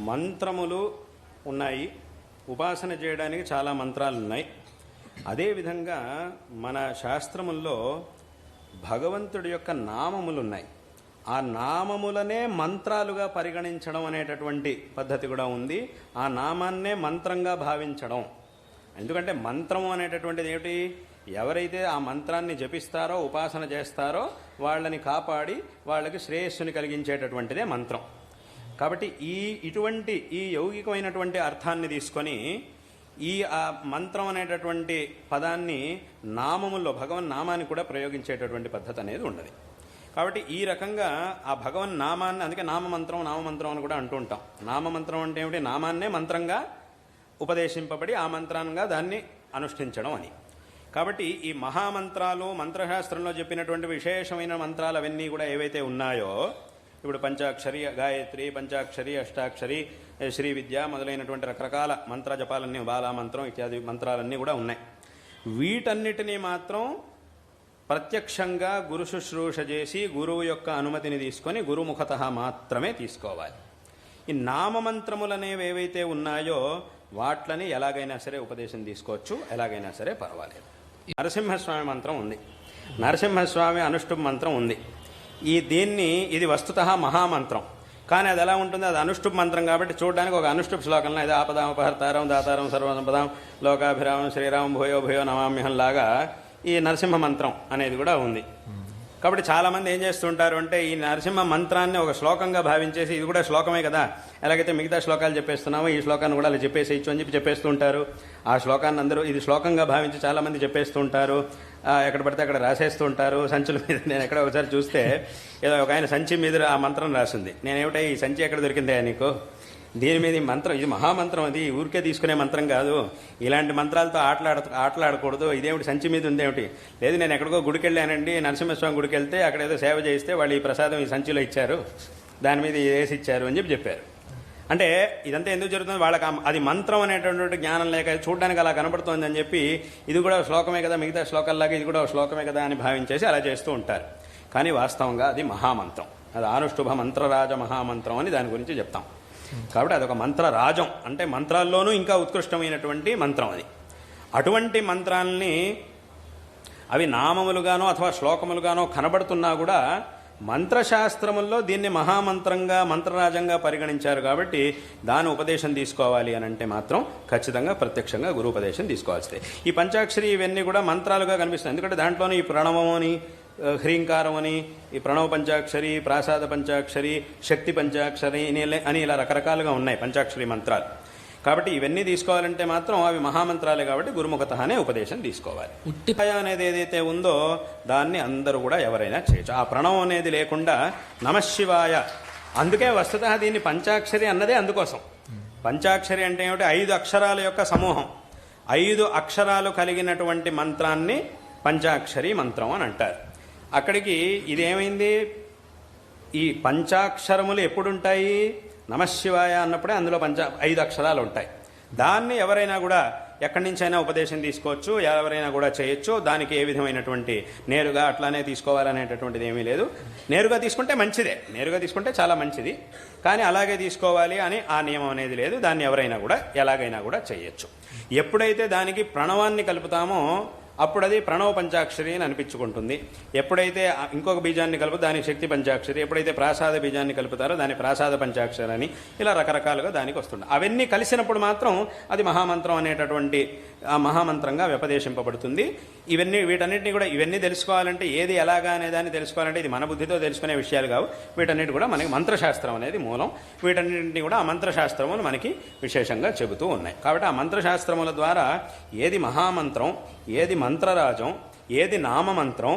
మంత్రములు ఉన్నాయి, ఉపాసన చేయడానికి చాలా మంత్రాలు ఉన్నాయి. అదేవిధంగా మన శాస్త్రముల్లో భగవంతుడి యొక్క నామములు ఉన్నాయి. ఆ నామములనే మంత్రాలుగా పరిగణించడం అనేటటువంటి పద్ధతి కూడా ఉంది. ఆ నామాన్నే మంత్రంగా భావించడం. ఎందుకంటే మంత్రము అనేటటువంటిది ఏమిటి? ఎవరైతే ఆ మంత్రాన్ని జపిస్తారో, ఉపాసన చేస్తారో వాళ్ళని కాపాడి వాళ్ళకి శ్రేయస్సుని కలిగించేటటువంటిదే మంత్రం. కాబట్టి ఇటువంటి ఈ యౌగికమైనటువంటి అర్థాన్ని తీసుకొని ఆ మంత్రం అనేటటువంటి పదాన్ని నామముల్లో భగవన్ నామాన్ని కూడా ప్రయోగించేటటువంటి పద్ధతి అనేది ఉన్నది. కాబట్టి ఈ రకంగా ఆ భగవన్ నామాన్ని, అందుకే నామమంత్రం అని కూడా అంటూ ఉంటాం. నామమంత్రం అంటే ఏమిటి? నామాన్నే మంత్రంగా ఉపదేశింపబడి ఆ మంత్రంగా దాన్ని అనుష్ఠించడం అని. కాబట్టి ఈ మహామంత్రాలు, మంత్రశాస్త్రంలో చెప్పినటువంటి విశేషమైన మంత్రాలు అవన్నీ కూడా ఏవైతే ఉన్నాయో, ఇప్పుడు పంచాక్షరి గాయత్రి, పంచాక్షరి, అష్టాక్షరి, శ్రీ విద్య మొదలైనటువంటి రకరకాల మంత్ర జపాలన్నీ, బాలామంత్రం ఇత్యాది మంత్రాలన్నీ కూడా ఉన్నాయి. వీటన్నిటినీ మాత్రం ప్రత్యక్షంగా గురు శుశ్రూష చేసి గురువు యొక్క అనుమతిని తీసుకొని గురుముఖత మాత్రమే తీసుకోవాలి. ఈ నామమంత్రములనేవి ఏవైతే ఉన్నాయో వాట్లని ఎలాగైనా సరే ఉపదేశం తీసుకోవచ్చు, ఎలాగైనా సరే పర్వాలేదు. నరసింహస్వామి మంత్రం ఉంది, నరసింహస్వామి అనుష్ఠుప్ మంత్రం ఉంది. ఇది వస్తుతః మహామంత్రం. కానీ అది ఎలా ఉంటుంది? అది అనుష్ఠుప్ మంత్రం కాబట్టి చూడడానికి ఒక అనుష్ఠుప్ శ్లోకంలో ఏదో ఆపదామపహర్తారం దాతారం సర్వసంపదాం లోకాభిరామం శ్రీరామం భూయో భూయో నమామ్యహం లాగా ఈ నరసింహ మంత్రం అనేది కూడా ఉంది. కాబట్టి చాలామంది ఏం చేస్తుంటారు అంటే ఈ నరసింహ మంత్రాన్ని ఒక శ్లోకంగా భావించేసి ఇది కూడా శ్లోకమే కదా, ఎలాగైతే మిగతా శ్లోకాలు చెప్పేస్తున్నామో ఈ శ్లోకాన్ని కూడా అలా చెప్పేసేయచ్చు అని చెప్పేస్తూ ఉంటారు. ఆ శ్లోకాన్ని అందరూ ఇది శ్లోకంగా భావించి చాలామంది చెప్పేస్తూ ఉంటారు. ఎక్కడ పడితే అక్కడ రాసేస్తూ ఉంటారు సంచుల మీద. నేను ఎక్కడ ఒకసారి చూస్తే ఏదో ఒక ఆయన సంచి మీద ఆ మంత్రం రాసింది. నేనేమిటో ఈ సంచి ఎక్కడ దొరికిందా నీకు? దీని మీద ఈ మంత్రం, ఇది మహామంత్రం, అది ఊరికే తీసుకునే మంత్రం కాదు. ఇలాంటి మంత్రాలతో ఆటలాడకూడదు. ఇదేమిటి సంచి మీద ఉందేమిటి? లేదు, నేను ఎక్కడికో గుడికి వెళ్ళానండి, నరసింహస్వామి గుడికి వెళ్తే అక్కడ ఏదో సేవ చేయిస్తే వాళ్ళు ఈ ప్రసాదం ఈ సంచిలో ఇచ్చారు, దాని మీద వేసి ఇచ్చారు అని చెప్పారు. అంటే ఇదంతా ఎందుకు జరుగుతుంది? వాళ్ళకి అది మంత్రం అనేటటువంటి జ్ఞానం లేక చూడడానికి అలా కనబడుతోంది అని చెప్పి ఇది కూడా శ్లోకమే కదా, మిగతా శ్లోకాల్లాగా ఇది కూడా శ్లోకమే కదా అని భావించేసి అలా చేస్తూ ఉంటారు. కానీ వాస్తవంగా అది మహామంత్రం. అది అనుష్ఠుభ మంత్రరాజ మహామంత్రం అని దాని గురించి చెప్తాం. కాబట్టి అదొక మంత్రరాజం, అంటే మంత్రాల్లోనూ ఇంకా ఉత్కృష్టమైనటువంటి మంత్రం అది. అటువంటి మంత్రాల్ని అవి నామములుగానో అథవా శ్లోకములుగానో కనబడుతున్నా కూడా మంత్రశాస్త్రముల్లో దీన్ని మహామంత్రంగా, మంత్రరాజంగా పరిగణించారు. కాబట్టి దాని ఉపదేశం తీసుకోవాలి అని అంటే మాత్రం ఖచ్చితంగా ప్రత్యక్షంగా గురుపదేశం తీసుకోవాల్సిందే. ఈ పంచాక్షరి ఇవన్నీ కూడా మంత్రాలుగా కనిపిస్తాయి. ఎందుకంటే దాంట్లోనే ఈ ప్రణవము అని, హ్రీంకారం అని, ఈ ప్రణవ పంచాక్షరి, ప్రాసాద పంచాక్షరి, శక్తి పంచాక్షరి అని ఇలా రకరకాలుగా ఉన్నాయి పంచాక్షరి మంత్రాలు. కాబట్టి ఇవన్నీ తీసుకోవాలంటే మాత్రం అవి మహామంత్రాలే కాబట్టి గురుముఖతనే ఉపదేశం తీసుకోవాలి. ఉట్టిపాయ అనేది ఏదైతే ఉందో దాన్ని అందరూ కూడా ఎవరైనా చేయొచ్చు. ఆ ప్రణవం అనేది లేకుండా నమశివాయ, అందుకే వస్తుతః దీన్ని పంచాక్షరి అన్నదే అందుకోసం. పంచాక్షరి అంటే ఏమిటి? 5 అక్షరాల యొక్క సమూహం. 5 అక్షరాలు కలిగినటువంటి మంత్రాన్ని పంచాక్షరి మంత్రం అని అంటారు. అక్కడికి ఇదేమైంది? ఈ పంచాక్షరములు ఎప్పుడుంటాయి? నమశివాయ అన్నప్పుడే అందులో 5 అక్షరాలు ఉంటాయి. దాన్ని ఎవరైనా కూడా ఎక్కడి నుంచైనా ఉపదేశం తీసుకోవచ్చు, ఎవరైనా కూడా చేయొచ్చు. దానికి ఏ విధమైనటువంటి నేరుగా అట్లానే తీసుకోవాలనేటటువంటిది ఏమీ లేదు. నేరుగా తీసుకుంటే మంచిదే, నేరుగా తీసుకుంటే చాలా మంచిది. కానీ అలాగే తీసుకోవాలి అని ఆ నియమం అనేది లేదు. దాన్ని ఎవరైనా కూడా ఎలాగైనా కూడా చేయొచ్చు. ఎప్పుడైతే దానికి ప్రణవాన్ని కలుపుతామో అప్పుడు అది ప్రణవ పంచాక్షరి అని అనిపించుకుంటుంది. ఎప్పుడైతే ఇంకొక బీజాన్ని కలుపు దానికి శక్తి పంచాక్షరి, ఎప్పుడైతే ప్రాసాద బీజాన్ని కలుపుతారో దాని ప్రాసాద పంచాక్షరి అని ఇలా రకరకాలుగా దానికి వస్తుంది. అవన్నీ కలిసినప్పుడు మాత్రం అది మహామంత్రం అనేటటువంటి ఆ మహామంత్రంగా వ్యపదేశింపబడుతుంది. వీటన్నిటిని కూడా ఇవన్నీ తెలుసుకోవాలంటే ఏది ఎలాగా అనే దాన్ని తెలుసుకోవాలంటే ఇది మన బుద్ధితో తెలుసుకునే విషయాలు కావు. వీటన్నిటి కూడా మనకి మంత్రశాస్త్రం అనేది మూలం. వీటన్నింటినీ కూడా ఆ మంత్రశాస్త్రములు మనకి విశేషంగా చెబుతూ ఉన్నాయి. కాబట్టి ఆ మంత్రశాస్త్రముల ద్వారా ఏది మహామంత్రం, ఏది మంత్రరాజం, ఏది నామమంత్రం,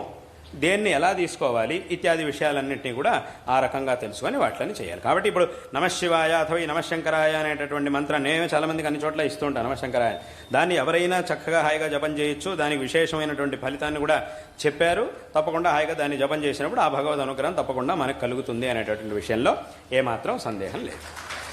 దేన్ని ఎలా తీసుకోవాలి ఇత్యాది విషయాలన్నింటినీ కూడా ఆ రకంగా తెలుసుకొని వాటిని చేయాలి. కాబట్టి ఇప్పుడు నమశివాయ అథవా ఈ నమశంకరాయ అనేటటువంటి మంత్రాన్ని నేను చాలామందికి అన్ని చోట్ల ఇస్తూ ఉంటాను. నమశంకరాయ దాన్ని ఎవరైనా చక్కగా హాయిగా జపం చేయొచ్చు. దానికి విశేషమైనటువంటి ఫలితాన్ని కూడా చెప్పారు. తప్పకుండా హాయిగా దాన్ని జపం చేసినప్పుడు ఆ భగవద్ అనుగ్రహం తప్పకుండా మనకు కలుగుతుంది అనేటటువంటి విషయంలో ఏమాత్రం సందేహం లేదు.